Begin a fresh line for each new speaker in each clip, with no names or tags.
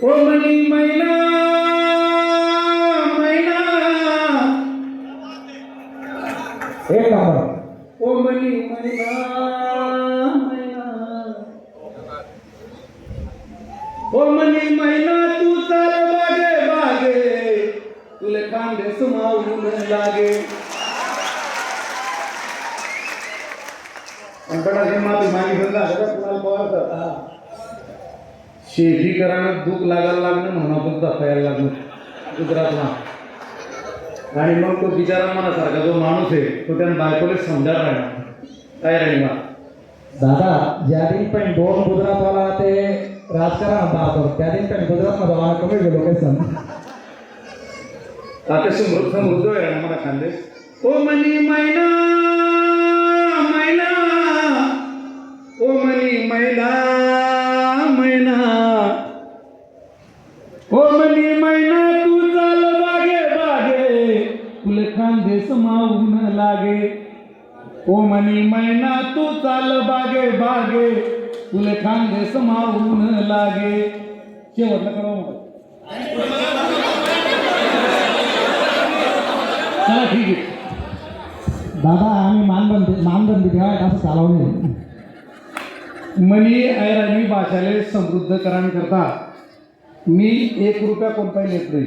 ओ मनी मैना मैना
एक नंबर.
ओ मनी मैना मैना ओ मनी मैना तू चाल बागे बागे तुले कांदे समावून लागे अंकडाचे माती मागितलं झालं कुणाला पवार शेती करायला दुःख लागायला लागणं म्हणून आपण जपायला लागलो गुजरातला. आणि मग तो बिचारा मनासारखा जो माणूस आहे तो त्यानं बायकोले समजा राहिला काय राहिला.
दादा ज्या दिन पण दोन गुजरातवाला ते राजकारण पाहतो त्या दिन पण गुजरातमध्ये मला कमी गेलो काही सण
आता समृद्ध आहे ना मला खांदे. ओ मनी मैना मैना ओ मनी मैना मैना ओ मनी मैना तू चाल बागे बागे तुले खांदे समावून लागे. ओ मनी मैना तू चाल बागे बागे तुले खांदे समावून लागे. शेवटला करा चला ठीक आहे.
दादा आम्ही मानबंदी ठेवायला असं चालवणे.
मनी ऐराणी भाषाले समृद्धकरण करता मी 1 रुपया कोणताही घेत नाही.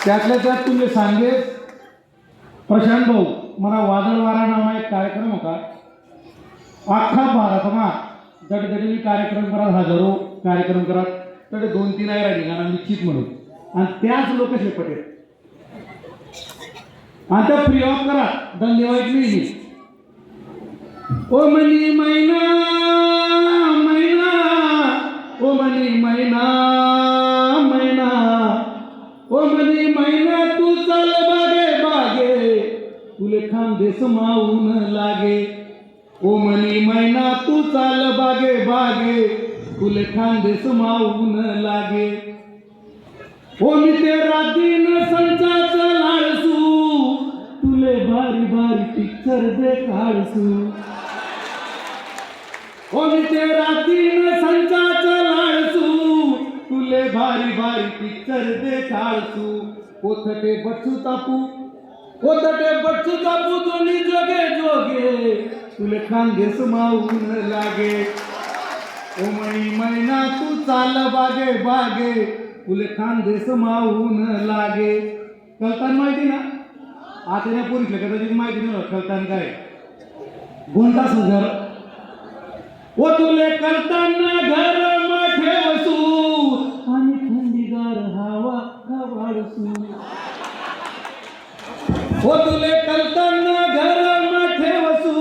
त्यातल्या त्यात तुम्ही सांगे प्रशांत भाऊ मला वादळ वारा नावा एक कार्यक्रम होता अख्खा भारतમાં दगदगली कार्यक्रम करत हजारो कार्यक्रम करत तर 2-3 ऐराणी गाणं निश्चित म्हणून आणि त्याच लोक शेपटे आता फ्री ऑफ करा धन्यवाद नाही. ओ मनी मैना मैना ओ मनी मैना मैना ओ मनी मैना तू चाल बागे बागे तुले खांदे समावून लागे. ओ मनी मैना तू चाल बागे बागे तुले खांदे समावून लागे. ओ मी तेरा दिन संचाचा लाडसू तुले भारी भारी पिक्चर देखाडसू. ओ मी तेरा दिन संचाचा लाडसू तुले भारी भारी पिक्चर देखाडसू. ओथटे बच्चू तापू दोन्ही जोगे जोगे तुले खांदे समावून लागे. ओ मनी मैना तू चाल बागे बागे तुले खांदे समावून लागे. कळतान माहिती ना आता या पोरीसले कदाचित माहिती नाही कळतान काय गोंडा सुगर. ओ तुले कळताना घर मोठे वसू आणि थंडीगार हवा खवाडसू. ओ तुले कळताना घर मोठे वसू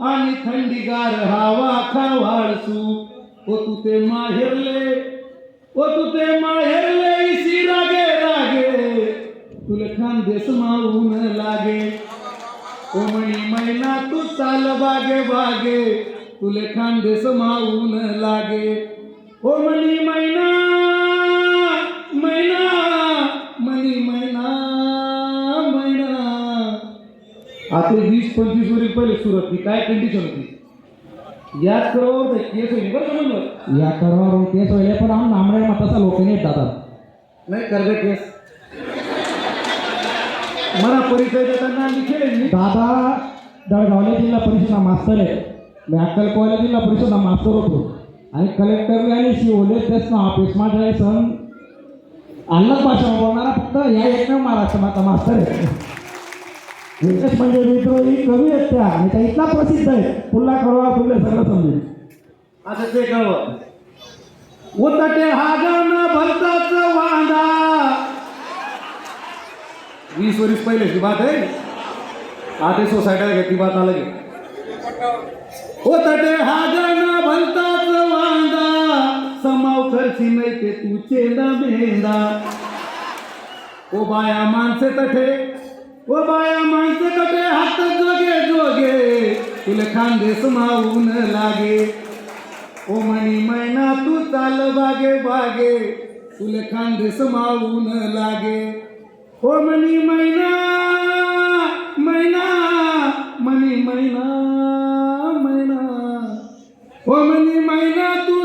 आणि थंडीगार हवा खवाडसू. ओ तू ते माहेरले इसी रागे रागे तुले खांदे समावून लागे. ओ मनी मैना तू चाल बागे बागे तुले खांदे समावून लागे. ओ मनी मैना मैना मनी मैना मैना. आता 20-25 वर्ष पहिले सुरत की काय कंडिशन होती याद करो केस होईल बरं का म्हणलं.
या करावर केस होईल पण आम्ही नामड्या मताचा लोक नाही जातात
नाही कर दे केस मला परिचय देताना आम्ही केले.
दादा दळगावला जिल्हा परिषद मास्तर आहे. मी अक्कलकोवा जिल्हा परिषद मास्तर होतो आणि कलेक्टर आणि शिवले तेच ना ऑफिसमा जायचं अलग भाषा बोलणारा फक्त या एकमेव महाराष्ट्राचा मास्तर आहे. विशेष म्हणजे विद्रोही कवी आहेत त्या आणि त्या इतका प्रसिद्ध आहे पुन्हा कळवा तुला सगळं समजेल
असं ते कळव. उतटे हा गाणं भरताच वांदा 20 वर्ष पहिले की बात आहे. आता सोसायटीला घेतली बात अलग आहे. उतटे हा गाणं भरताच वांदा समाव खर्ची नाही ते तुचे मेंदा. ओ बाया माणसे तठे हात जोगे जोगे तुले खांदे समावून लागे. ओ मनी मैना तू चाल बागे बागे तुले खांदे समावून लागे. ओ मनी मैना मैना मनी मैना मैना ओ म्हणी मैना तू